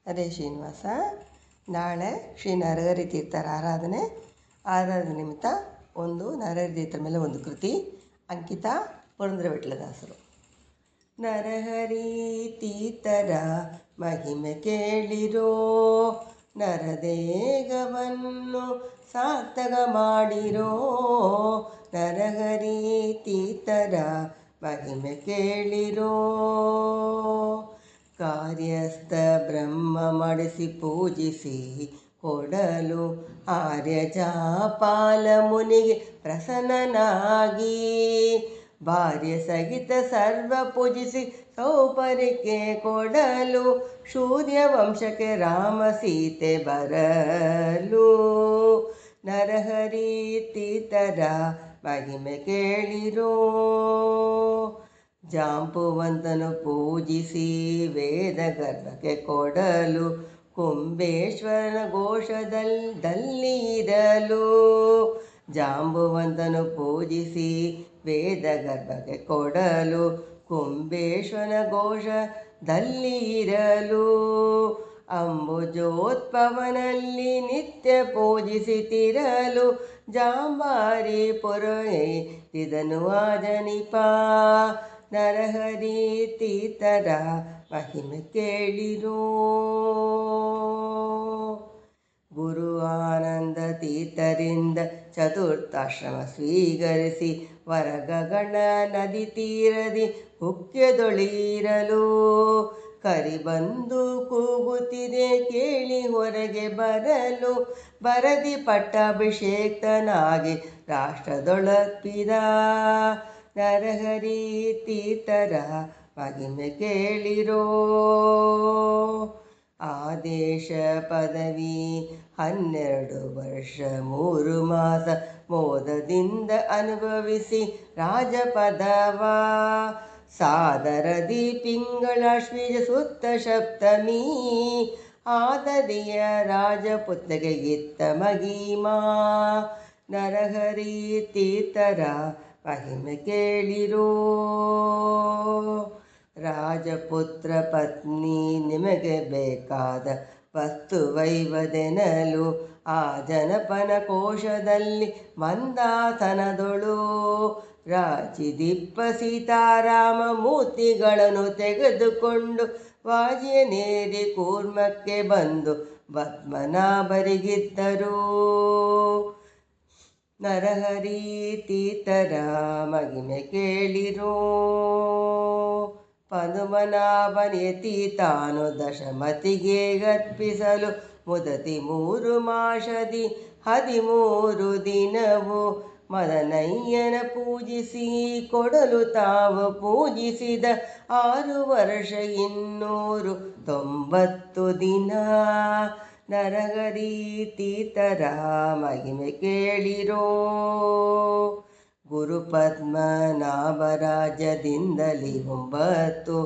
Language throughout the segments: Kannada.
ಹರೇ ಶ್ರೀನಿವಾಸ. ನಾಳೆ ಶ್ರೀ ನರಹರಿ ತೀರ್ಥರ ಆರಾಧನೆ ನಿಮಿತ್ತ ಒಂದು ನರಹರಿ ತೀರ್ಥರ ಮೇಲೆ ಒಂದು ಕೃತಿ. ಅಂಕಿತ ಪುರಂದರ ವಿಠಲದಾಸರು. ನರಹರಿ ತೀರ್ಥರ ಮಹಿಮೆ ಕೇಳಿರೋ, ನರದೇಗವನ್ನು ಸಾರ್ಥಕ ಮಾಡಿರೋ. ನರಹರಿ ತೀರ್ಥರ ಮಹಿಮೆ ಕೇಳಿರೋ, ಕಾರ್ಯಸ್ಥ ಬ್ರಹ್ಮ ಮಾಡಿಸಿ ಪೂಜಿಸಿ ಕೊಡಲು ಆರ್ಯ ಜಾಪಾಲ ಮುನಿಗೆ ಪ್ರಸನ್ನನಾಗಿ, ಭಾರ್ಯ ಸಹಿತ ಸರ್ವ ಪೂಜಿಸಿ ಸೌಪರ್ಯಕ್ಕೆ ಕೊಡಲು ಸೂರ್ಯವಂಶಕ್ಕೆ ರಾಮ ಸೀತೆ ಬರಲು. ನರಹರಿ ತೀರ್ಥರ ಮಹಿಮೆ ಕೇಳಿರೋ, ಜಾಂಬುವಂತನು ಪೂಜಿಸಿ ವೇದ ಗರ್ಭಕ್ಕೆ ಕೊಡಲು ಕುಂಬೇಶ್ವರನ ಘೋಷದಲ್ಲಿ ಇರಲು. ಜಾಂಬುವಂತನು ಪೂಜಿಸಿ ವೇದ ಗರ್ಭಕ್ಕೆ ಕೊಡಲು ಕುಂಬೇಶ್ವರನ ಘೋಷದಲ್ಲಿ ಇರಲು. ಅಂಬುಜೋತ್ಪವನಲ್ಲಿ ನಿತ್ಯ ಪೂಜಿಸುತ್ತಿರಲು ಜಾಂಬಾರಿ ಪುರೋಹಿತನು ಆಜನಿಪ. ನರಹರಿ ತೀರ್ಥರ ಮಹಿಮೆ ಕೇಳಿರೋ, ಗುರು ಆನಂದ ತೀರ್ಥರಿಂದ ಚತುರ್ಥಾಶ್ರಮ ಸ್ವೀಕರಿಸಿ ವರಗಗಣ ನದಿ ತೀರದಿ ಹುಕ್ಯದೊಳಿರಲು. ಕರಿಬಂದು ಕೂಗುತ್ತಿದೆ ಕೇಳಿ ಹೊರಗೆ ಬರಲು, ಬರದಿ ಪಟ್ಟಾಭಿಷೇಕ್ತನಾಗಿ ರಾಷ್ಟ್ರದೊಳಪ್ಪಿದ. ನರಹರಿ ತೀರ್ಥರ ಮಹಿಮೆ ಕೇಳಿರೋ, ಆದೇಶ ಪದವಿ 12 ವರ್ಷ 3 ಮಾಸ ಮೋದದಿಂದ ಅನುಭವಿಸಿ ರಾಜಪದವ. ಸಾದರದಿ ಪಿಂಗಳಾಶ್ವೀಜ ಸುತ್ತ ಸಪ್ತಮಿ, ಆದದಿಯ ರಾಜಪುತ್ರಗೆ ಇತ್ತ ಮಹಿಮಾ. ನರಹರಿ ತೀರ್ಥರ ಮಹಿಮೆ ಕೇಳಿರೋ, ರಾಜಪುತ್ರ ಪತ್ನಿ ನಿಮಗೆ ಬೇಕಾದ ವಸ್ತುವೈವದೆನಲು ಆ ಜನಪನ ಕೋಶದಲ್ಲಿ ಮಂದಾತನದೊಳು ರಾಜಿದಿಪ್ಪ ಸೀತಾರಾಮ ಮೂರ್ತಿಗಳನ್ನು ತೆಗೆದುಕೊಂಡು ವಾಜಿಯನೇರಿ ಕೂರ್ಮಕ್ಕೆ ಬಂದು ಪದ್ಮನಾಭರಿಗಿದ್ದರು. ನರಹರಿ ತೀರ್ಥರ ಮಹಿಮೆ ಕೇಳಿರೋ, ಪದ್ಮನಾಭನೆತಿ ತಾನು ದಶಮತಿಗೆ ಅರ್ಪಿಸಲು ಮುದತಿ 3 ಮಾಸದಿ 13 ದಿನವು ಮದನಯ್ಯನ ಪೂಜಿಸಿ ಕೊಡಲು ತಾವು ಪೂಜಿಸಿದ 6 ವರ್ಷ 290 ದಿನ. ನರಹರಿ ತೀರ್ಥರ ಮಹಿಮೆ ಕೇಳಿರೋ, ಗುರು ಪದ್ಮನಾಭರಾಜ್ಯದಿಂದಲಿ 9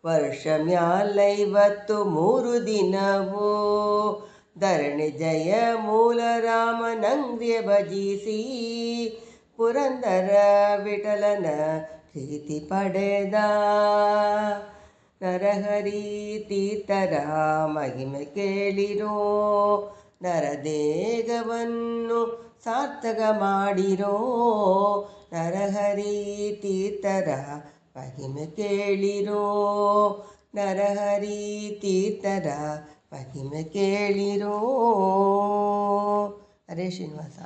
ವರ್ಷ ಮ್ಯಾಲ 53 ದಿನವು ಧರಣಿ ಜಯ ಮೂಲ ರಾಮನಂಗ್ರಿಯ ಭಜಿಸಿ ಪುರಂದರ ವಿಠಲನ ಪ್ರೀತಿ ಪಡೆದ. ನರಹರಿ ತೀರ್ಥರ ಮಹಿಮೆ ಕೇಳಿರೋ, ನರದೇಗವನ್ನು ಸಾರ್ಥಕ ಮಾಡಿರೋ. ನರಹರಿ ತೀರ್ಥರ ಮಹಿಮೆ ಕೇಳಿರೋ, ನರಹರಿ ತೀರ್ಥರ ಮಹಿಮೆ ಕೇಳಿರೋ. ಹರೇ ಶ್ರೀನಿವಾಸ.